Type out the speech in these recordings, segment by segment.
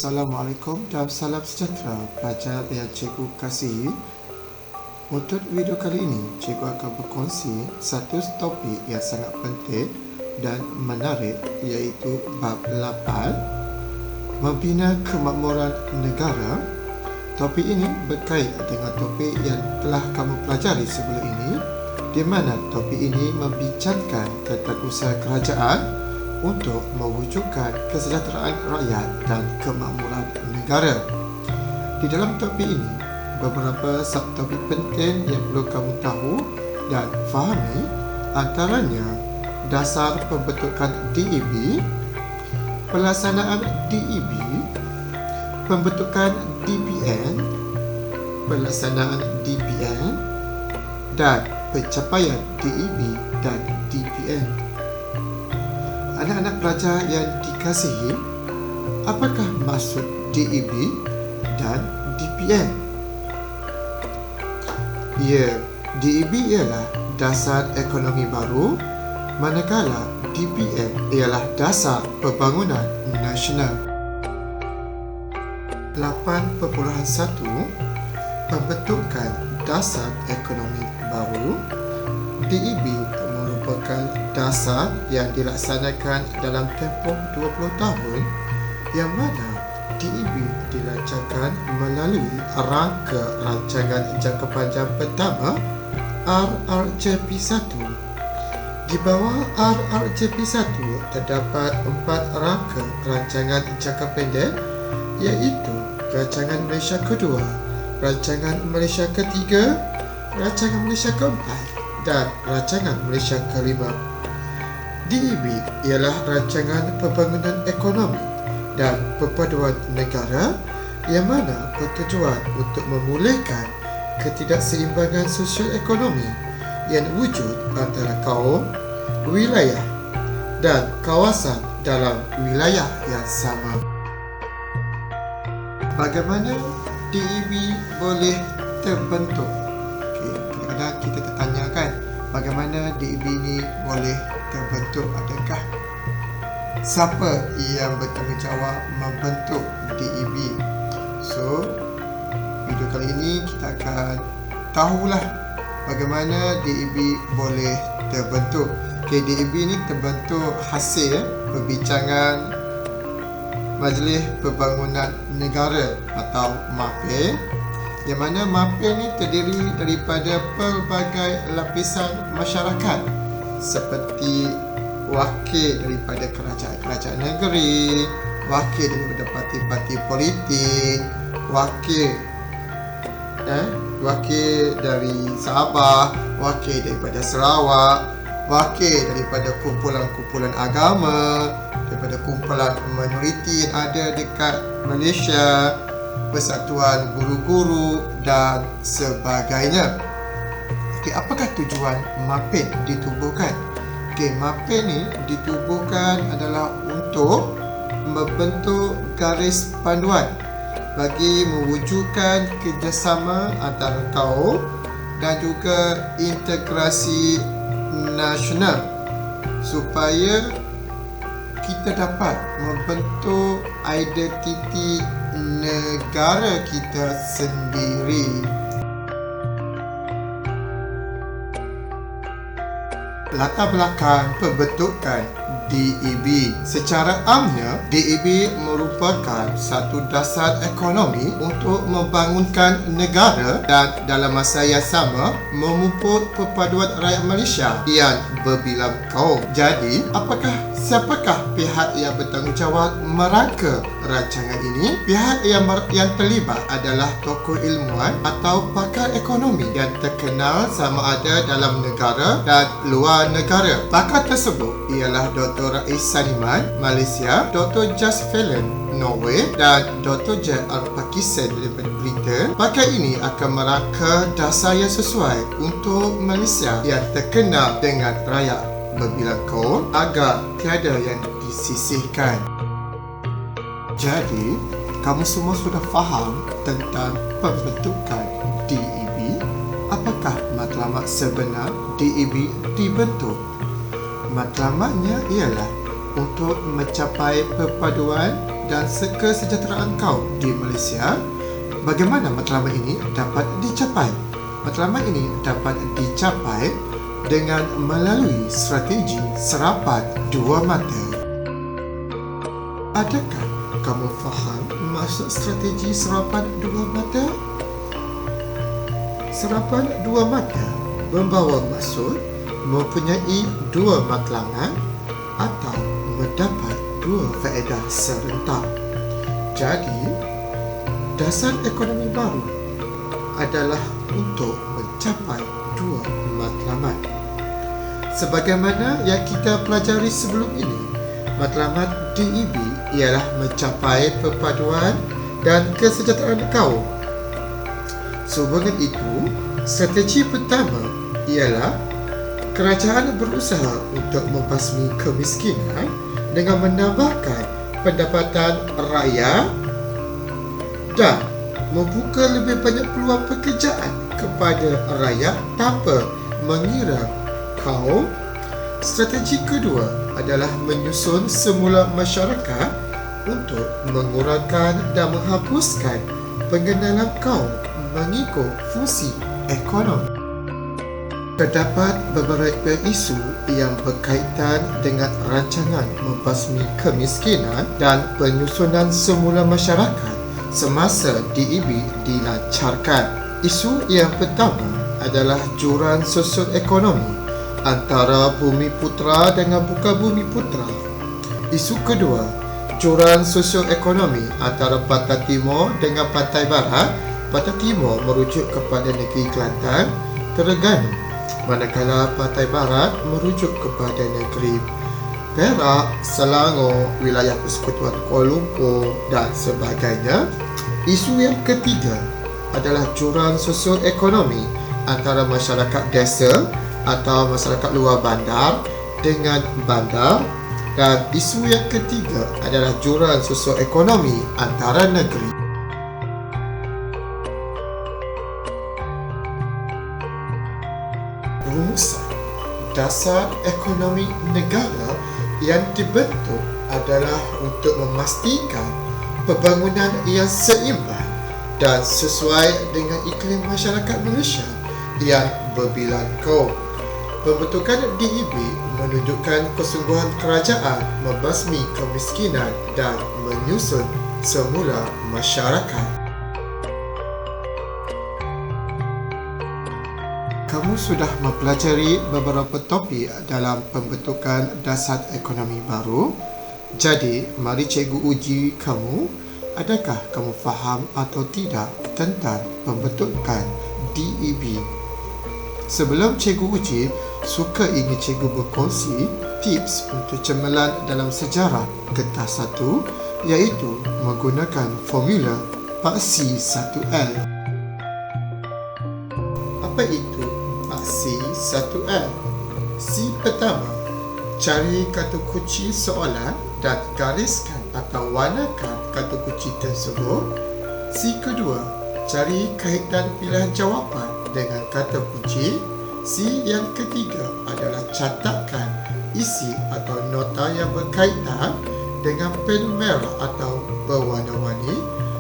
Assalamualaikum dan salam sejahtera pelajar yang cikgu kasihi. Untuk video kali ini, cikgu akan berkongsi satu topik yang sangat penting dan menarik, iaitu bab 8, Membina Kemakmuran Negara. Topik ini berkait dengan topik yang telah kamu pelajari sebelum ini, di mana topik ini membincangkan tentang usaha kerajaan untuk mewujudkan kesejahteraan rakyat dan kemakmuran negara. Di dalam topik ini, beberapa subtopik penting yang perlu kamu tahu dan fahami, antaranya dasar pembentukan DEB, pelaksanaan DEB, pembentukan DPN, pelaksanaan DPN, dan pencapaian DEB dan DPN. Anak-anak pelajar yang dikasihi, apakah maksud DEB dan DPN? Ya, DEB ialah dasar ekonomi baru, manakala DPN ialah dasar pembangunan nasional. 8.1 Pembentukan dasar ekonomi baru. DEB merupakan dasar yang dilaksanakan dalam tempoh 20 tahun, yang mana DEB dilancarkan melalui rangka rancangan jangka panjang pertama RRJP1. Di bawah RRJP1 terdapat 4 rangka rancangan jangka pendek, iaitu Rancangan Malaysia Kedua, Rancangan Malaysia Ketiga, Rancangan Malaysia Keempat dan Rancangan Malaysia Kelima. DEB ialah rancangan pembangunan ekonomi dan perpaduan negara yang mana bertujuan untuk memulihkan ketidakseimbangan sosial ekonomi yang wujud antara kaum, wilayah dan kawasan dalam wilayah yang sama. Bagaimana DEB boleh terbentuk? Kadang-kadang kita tertanyakan, bagaimana DEB ini boleh terbentuk? Adakah siapa yang bertanggungjawab membentuk DEB? So, video kali ini kita akan tahulah bagaimana DEB boleh terbentuk. DEB ini terbentuk hasil perbincangan Majlis Pembangunan Negara atau MAPE, yang mana MAPE ni terdiri daripada pelbagai lapisan masyarakat seperti wakil daripada kerajaan negeri, wakil daripada parti-parti politik, wakil dari Sabah, wakil daripada Sarawak, wakil daripada kumpulan-kumpulan agama, daripada kumpulan minoriti yang ada dekat Malaysia, persatuan guru-guru dan sebagainya. Apakah tujuan MAPE ditubuhkan? MAPE ni ditubuhkan adalah untuk membentuk garis panduan bagi mewujudkan kerjasama antara kaum dan juga integrasi nasional, supaya kita dapat membentuk identiti negara kita sendiri. Latar belakang pembentukan DEB. Secara amnya, DEB merupakan satu dasar ekonomi untuk membangunkan negara dan dalam masa yang sama memupuk perpaduan rakyat Malaysia yang berbilang kaum. Jadi, siapakah pihak yang bertanggungjawab merangka rancangan ini? Pihak yang terlibat adalah tokoh ilmuwan atau pakar ekonomi yang terkenal sama ada dalam negara dan luar negara. Pakar tersebut ialah Dr. Rais Saliman, Malaysia, Dr. Jas Felen, Norway dan Dr. J. Al-Pakistan daripada Britain. Pakar ini akan merangka dasar yang sesuai untuk Malaysia yang terkenal dengan rakyat berbilang kaum agar tiada yang disisihkan. Jadi, kamu semua sudah faham tentang pembentukan DEB. Apakah matlamat sebenar DEB dibentuk? Matlamatnya ialah untuk mencapai perpaduan dan kesejahteraan kaum di Malaysia. Bagaimana matlamat ini dapat dicapai? Matlamat ini dapat dicapai dengan melalui strategi serapan dua mata. Adakah kamu faham maksud strategi serapan dua mata? Serapan dua mata membawa maksud mempunyai dua matlamat atau mendapat dua faedah serentak. Jadi, dasar ekonomi baru adalah untuk mencapai dua matlamat. Sebagaimana yang kita pelajari sebelum ini, matlamat DEB ialah mencapai perpaduan dan kesejahteraan kaum. Sehubungan itu, strategi pertama ialah kerajaan berusaha untuk membasmi kemiskinan dengan menambahkan pendapatan rakyat dan membuka lebih banyak peluang pekerjaan kepada rakyat tanpa mengira kaum. Strategi kedua adalah menyusun semula masyarakat untuk mengurangkan dan menghapuskan pengenalan kaum mengikut fungsi ekonomi. Terdapat beberapa isu yang berkaitan dengan rancangan membasmi kemiskinan dan penyusunan semula masyarakat semasa DEB dilancarkan. Isu yang pertama adalah jurang sosioekonomi antara Bumi Putra dengan bukan Bumi Putra. Isu kedua, jurang sosioekonomi antara Pantai Timur dengan Pantai Barat. Pantai Timur merujuk kepada negeri Kelantan, Terengganu, manakala Pantai Barat merujuk kepada negeri Perak, Selangor, wilayah Persekutuan Kuala Lumpur dan sebagainya. Isu yang ketiga adalah jurang sosioekonomi antara masyarakat desa atau masyarakat luar bandar dengan bandar. Dan isu yang ketiga adalah jurang sosioekonomi antara negeri. Rumusan dasar ekonomi negara yang dibentuk adalah untuk memastikan pembangunan yang seimbang dan sesuai dengan iklim masyarakat Malaysia yang berbilang kaum. Pembentukan DEB menunjukkan kesungguhan kerajaan membasmi kemiskinan dan menyusun semula masyarakat. Kamu sudah mempelajari beberapa topik dalam pembentukan dasar ekonomi baru. Jadi, mari cikgu uji kamu. Adakah kamu faham atau tidak tentang pembentukan DEB? Sebelum cikgu uji, suka ingin cikgu berkongsi tips untuk cemerlang dalam sejarah kertas 1, iaitu menggunakan formula paksi 1L. Apa itu paksi 1L? C pertama, cari kata kunci soalan dan gariskan atau warnakan kata kunci tersebut. C kedua, cari kaitan pilihan jawapan dengan kata kunci. C yang ketiga adalah catatkan isi atau nota yang berkaitan dengan pen merah atau berwarna-warni.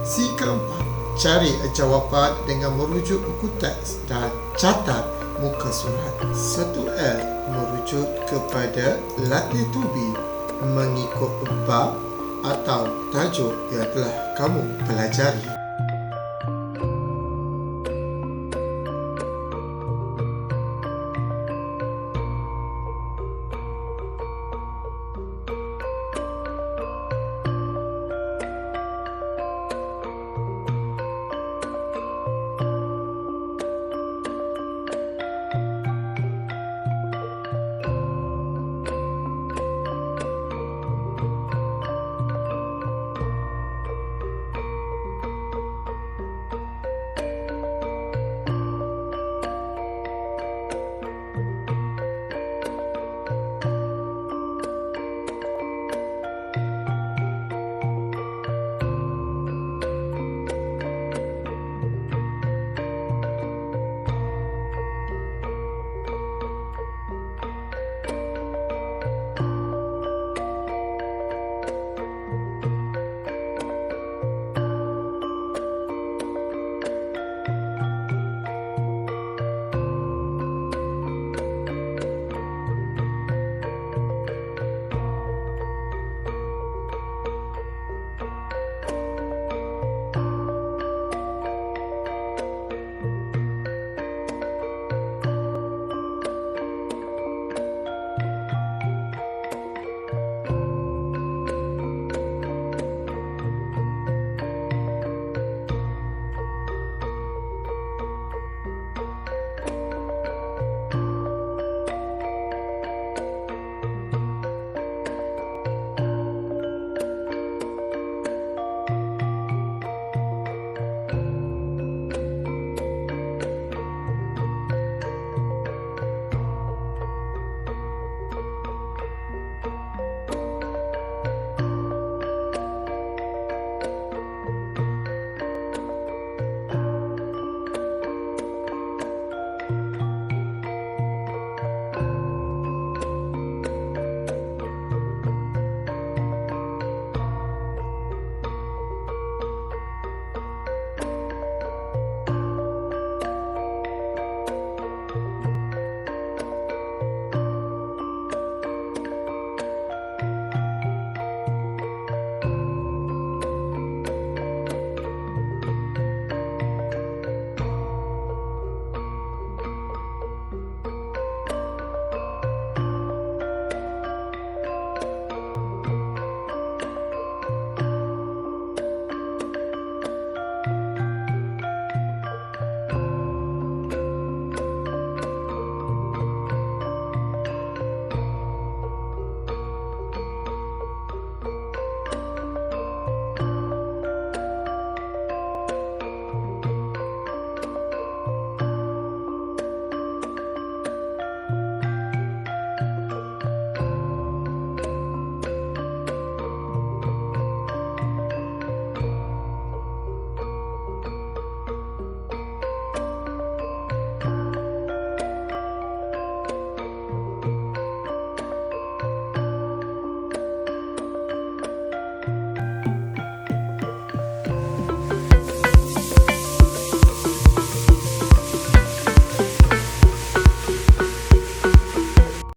C keempat, cari jawapan dengan merujuk buku teks dan catat muka surat. 1L merujuk kepada latih tubi mengikut bab atau tajuk yang telah kamu pelajari.